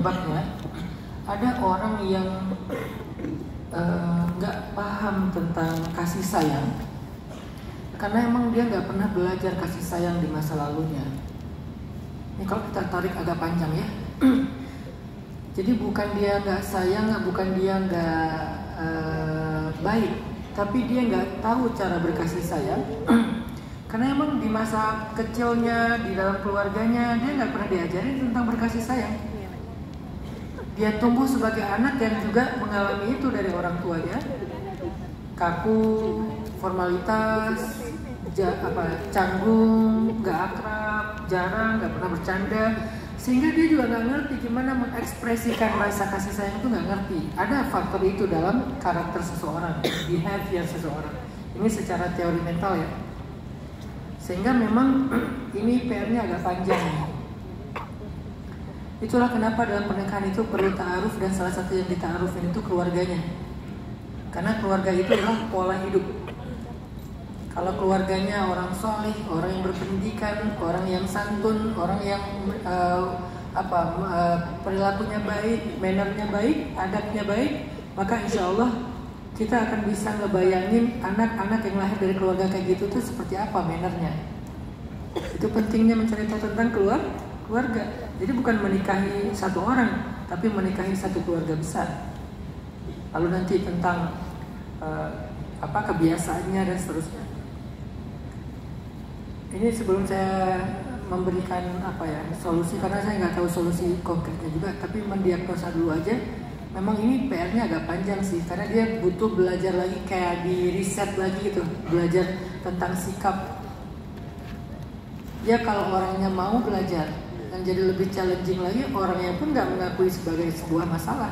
penyebabnya, ada orang yang nggak paham tentang kasih sayang karena emang dia nggak pernah belajar kasih sayang di masa lalunya. Ini kalau kita tarik agak panjang ya. Jadi bukan dia nggak sayang, bukan dia nggak baik, tapi dia nggak tahu cara berkasih sayang. Karena emang di masa kecilnya, di dalam keluarganya, dia nggak pernah diajarin tentang berkasih sayang. Dia tumbuh sebagai anak yang juga mengalami itu dari orang tuanya. Kaku, formalitas, canggung, nggak akrab, jarang, nggak pernah bercanda. Sehingga dia juga nggak ngerti gimana mengekspresikan rasa kasih sayang itu, nggak ngerti. Ada faktor itu dalam karakter seseorang, behavior seseorang. Ini secara teori mental ya. Sehingga memang ini PR-nya agak panjang. Itulah kenapa dalam pernikahan itu perlu ta'aruf, dan salah satu yang dita'arufin itu keluarganya. Karena keluarga itu adalah pola hidup. Kalau keluarganya orang soleh, orang yang berpendidikan, orang yang santun, orang yang perilakunya baik, mannernya baik, adabnya baik, maka insya Allah kita akan bisa ngebayangin anak-anak yang lahir dari keluarga kayak gitu tuh seperti apa mannernya. Itu pentingnya mencari tahu tentang keluarga. Jadi bukan menikahi satu orang, tapi menikahi satu keluarga besar. Lalu nanti tentang kebiasaannya dan seterusnya. Ini sebelum saya memberikan solusi, karena saya nggak tahu solusi konkretnya juga, tapi mendiagnosa dulu aja. Memang ini PR-nya agak panjang sih, karena dia butuh belajar lagi, kayak di riset lagi gitu, belajar tentang sikap. Ya kalau orangnya mau belajar dan jadi lebih challenging lagi, orangnya pun nggak mengakui sebagai sebuah masalah.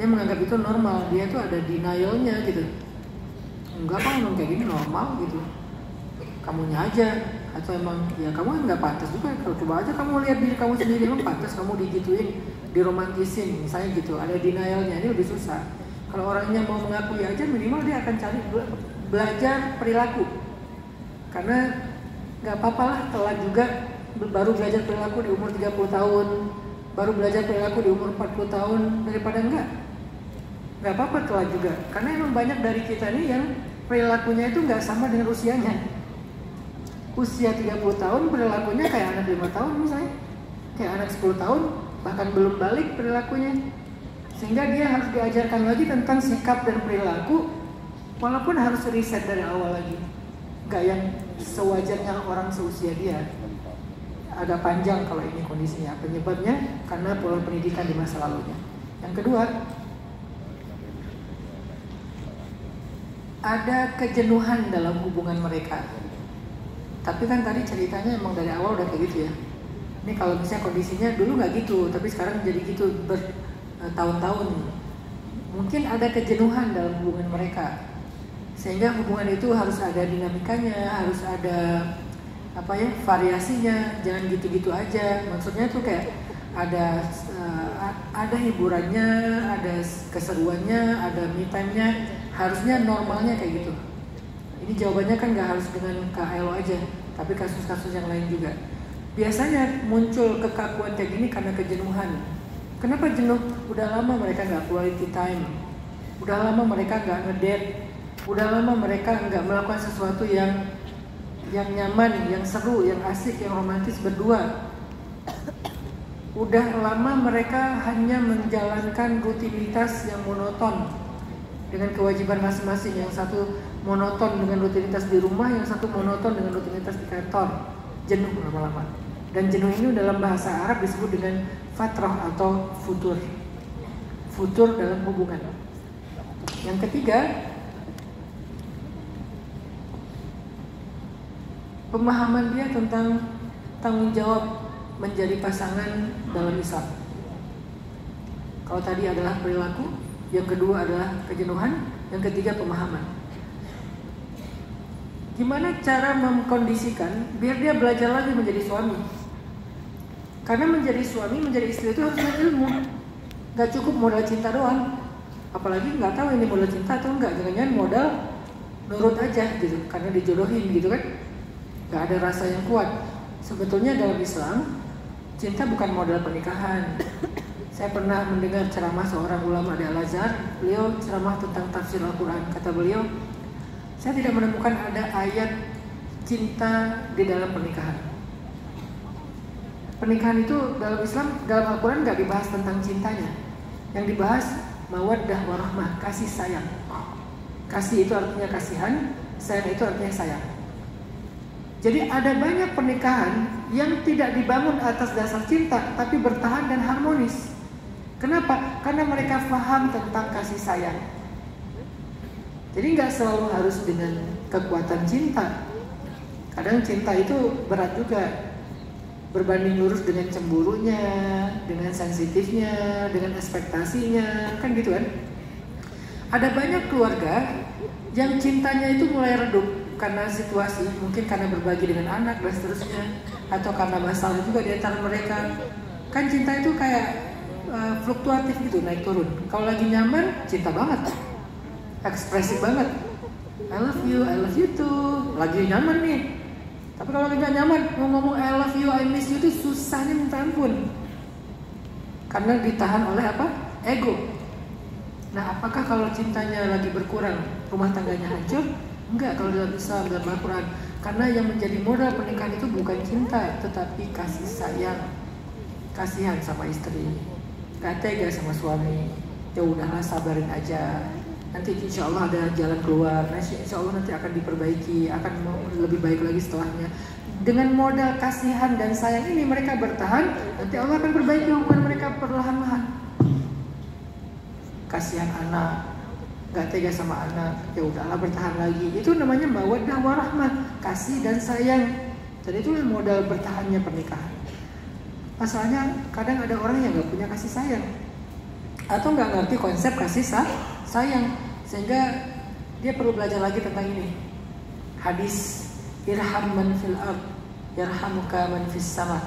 Dia menganggap itu normal, dia tuh ada denial-nya gitu. Enggak kok, emang kayak gini normal gitu. Kamunya aja, atau emang ya kamu nggak pantas juga. Kalau coba aja kamu lihat diri kamu sendiri, emang pantas kamu digituin, diromantisin, misalnya gitu. Ada denialnya, ini lebih susah. Kalau orangnya mau mengakui aja, minimal dia akan cari belajar perilaku. Karena nggak apa-apa lah telat juga, baru belajar perilaku di umur 30 tahun, baru belajar perilaku di umur 40 tahun, daripada enggak. Nggak apa-apa telat juga, karena emang banyak dari kita nih yang perilakunya itu nggak sama dengan usianya. Usia 30 tahun perilakunya kayak anak 5 tahun misalnya, kayak anak 10 tahun, bahkan belum balik perilakunya. Sehingga dia harus diajarkan lagi tentang sikap dan perilaku, walaupun harus riset dari awal lagi. Gak yang sewajarnya orang seusia dia. Agak panjang kalau ini kondisinya. Penyebabnya karena pola pendidikan di masa lalunya. Yang kedua, ada kejenuhan dalam hubungan mereka. Tapi kan tadi ceritanya emang dari awal udah kayak gitu ya. Ini kalau misalnya kondisinya dulu nggak gitu, tapi sekarang jadi gitu bertahun-tahun. Mungkin ada kejenuhan dalam hubungan mereka, sehingga hubungan itu harus ada dinamikanya, harus ada variasinya. Jangan gitu-gitu aja. Maksudnya tuh kayak ada hiburannya, ada keseruannya, ada me time-nya. Harusnya normalnya kayak gitu. Ini jawabannya kan nggak harus dengan KLO aja, tapi kasus-kasus yang lain juga. Biasanya muncul kekakuan kayak gini karena kejenuhan. Kenapa jenuh? Udah lama mereka nggak quality time, udah lama mereka nggak ngedate, udah lama mereka nggak melakukan sesuatu yang nyaman, yang seru, yang asik, yang romantis berdua. Udah lama mereka hanya menjalankan rutinitas yang monoton dengan kewajiban masing-masing. Yang satu monoton dengan rutinitas di rumah, yang satu monoton dengan rutinitas di kantor. Jenuh lama-lama. Dan jenuh ini dalam bahasa Arab disebut dengan fatrah atau futur. Futur dalam hubungan. Yang ketiga, pemahaman dia tentang tanggung jawab menjadi pasangan dalam Islam. Kalau tadi adalah perilaku, yang kedua adalah kejenuhan, yang ketiga pemahaman. Gimana cara mengkondisikan biar dia belajar lagi menjadi suami? Karena menjadi suami, menjadi istri itu harus dengan ilmu. Gak cukup modal cinta doang. Apalagi nggak tahu ini modal cinta atau enggak. Jangan-jangan modal nurut aja gitu, karena dijodohin gitu kan. Gak ada rasa yang kuat. Sebetulnya dalam Islam, cinta bukan modal pernikahan. Saya pernah mendengar ceramah seorang ulama di Al-Azhar. Beliau ceramah tentang tafsir Al-Quran. Kata beliau, saya tidak menemukan ada ayat cinta di dalam pernikahan. Pernikahan itu dalam Islam, dalam Al-Quran nggak dibahas tentang cintanya. Yang dibahas mawaddah warahmah, kasih sayang. Kasih itu artinya kasihan, sayang itu artinya sayang. Jadi ada banyak pernikahan yang tidak dibangun atas dasar cinta, tapi bertahan dan harmonis. Kenapa? Karena mereka paham tentang kasih sayang. Jadi nggak selalu harus dengan kekuatan cinta. Kadang cinta itu berat juga, berbanding lurus dengan cemburunya, dengan sensitifnya, dengan ekspektasinya, kan gitu kan? Ada banyak keluarga yang cintanya itu mulai redup karena situasi, mungkin karena berbagi dengan anak dan seterusnya, atau karena masalah juga di antara mereka. Kan cinta itu kayak fluktuatif gitu, naik turun. Kalau lagi nyaman, cinta banget, ekspresif banget. I love you too. Lagi nyaman nih. Tapi kalau nggak nyaman, mau ngomong I love you, I miss you itu susahnya minta ampun. Karena ditahan oleh apa? Ego. Nah, apakah kalau cintanya lagi berkurang, rumah tangganya hancur? Enggak, kalau dalam Islam, dalam Al-Quran. Karena yang menjadi modal pernikahan itu bukan cinta, tetapi kasih sayang. Kasihan sama istri, gak tega sama suami. Ya udahlah, sabarin aja. Nanti insya Allah ada jalan keluar. Insya Allah nanti akan diperbaiki, akan lebih baik lagi setelahnya. Dengan modal kasihan dan sayang ini mereka bertahan. Nanti Allah akan perbaiki hubungan mereka perlahan-lahan. Kasihan anak, gak tega sama anak, ya udahlah bertahan lagi. Itu namanya mawaddah warahmah, kasih dan sayang. Dan itu modal bertahannya pernikahan. Masalahnya kadang ada orang yang gak punya kasih sayang, atau gak ngerti konsep kasih sayang, sehingga dia perlu belajar lagi tentang ini. Hadis irham man fil ard yarhamuka man fis sama.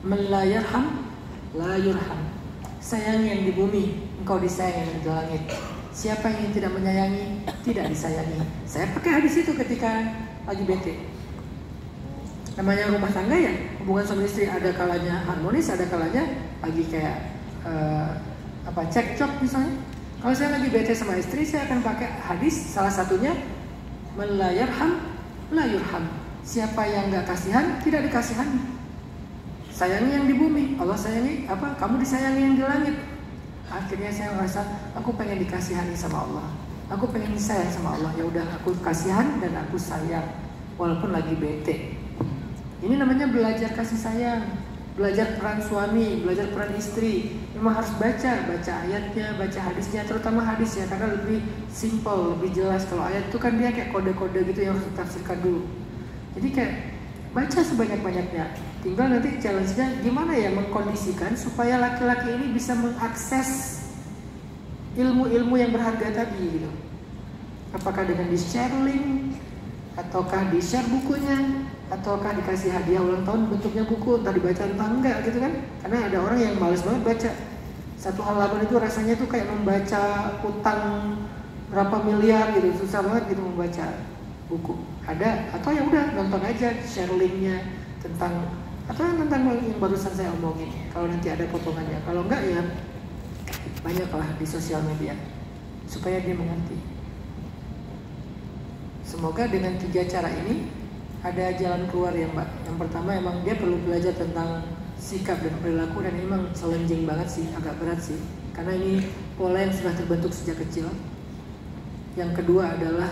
Man la yarham la yurham. Sayang yang di bumi, engkau disayang yang di langit. Siapa yang tidak menyayangi, tidak disayangi. Saya pakai hadis itu ketika lagi bete. Namanya rumah tangga ya, hubungan suami istri ada kalanya harmonis, ada kalanya lagi kayak cekcok misalnya. Kalau saya lagi bete sama istri, saya akan pakai hadis salah satunya, man la yarham la yurham. Siapa yang enggak kasihan, tidak dikasihani. Sayangi yang di bumi, Allah sayangi kamu disayangi yang di langit. Akhirnya saya merasa aku pengen dikasihani sama Allah. Aku pengen disayang sama Allah. Ya udah, aku kasihan dan aku sayang walaupun lagi bete. Ini namanya belajar kasih sayang. Belajar peran suami, belajar peran istri. Memang harus baca ayatnya, baca hadisnya, terutama hadis ya, karena lebih simple, lebih jelas. Kalau ayat itu kan dia kayak kode-kode gitu yang harus ditafsirkan dulu. Jadi kayak baca sebanyak-banyaknya. Tinggal nanti challenge-nya gimana ya mengkondisikan supaya laki-laki ini bisa mengakses ilmu-ilmu yang berharga tadi gitu. Apakah dengan di-share link, ataukah di-share bukunya, ataukah dikasih hadiah ulang tahun bentuknya buku, entah dibaca entah enggak gitu kan. Karena ada orang yang malas banget baca. Satu halaman itu rasanya tuh kayak membaca utang berapa miliar gitu, susah banget gitu membaca buku. Ada, atau ya udah nonton aja, share linknya tentang yang barusan saya omongin. Kalau nanti ada potongannya, kalau enggak ya banyaklah di sosial media supaya dia mengerti. Semoga dengan 3 cara ini ada jalan keluar ya Mbak. Yang pertama emang dia perlu belajar tentang sikap dan perilaku, dan emang challenging banget sih, agak berat sih, karena ini pola yang sudah terbentuk sejak kecil. Yang kedua adalah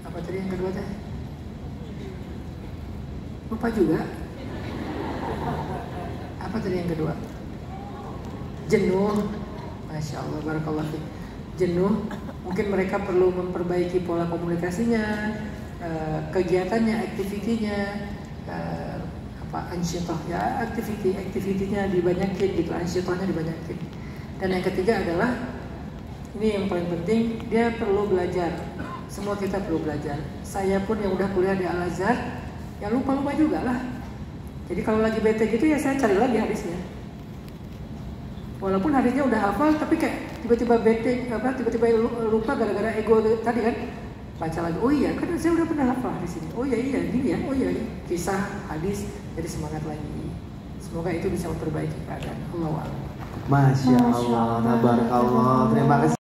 apa tadi yang kedua teh? Lupa juga. Apa tadi yang kedua? Jenuh. Masya Allah, barakallah fiik. Jenuh. Mungkin mereka perlu memperbaiki pola komunikasinya, kegiatannya, aktivitinya, ansyitoh ya, aktivitinya dibanyakin gitu, ansyitohnya dibanyakin. Dan yang ketiga adalah, ini yang paling penting, dia perlu belajar. Semua kita perlu belajar. Saya pun yang udah kuliah di Al-Azhar, ya lupa-lupa juga lah. Jadi kalau lagi bete gitu ya saya cari lagi hadisnya. Walaupun hadisnya udah hafal, tapi kayak tiba-tiba bete, tiba-tiba lupa gara-gara ego tadi kan. baca lagi, oh iya kan saya udah pernah hafal di sini, oh iya gini ya, oh iya kisah hadis, jadi semangat lagi. Semoga itu bisa memperbaiki keadaan. Allahu a'lam. Masya Allah, tabarakallah. Terima kasih.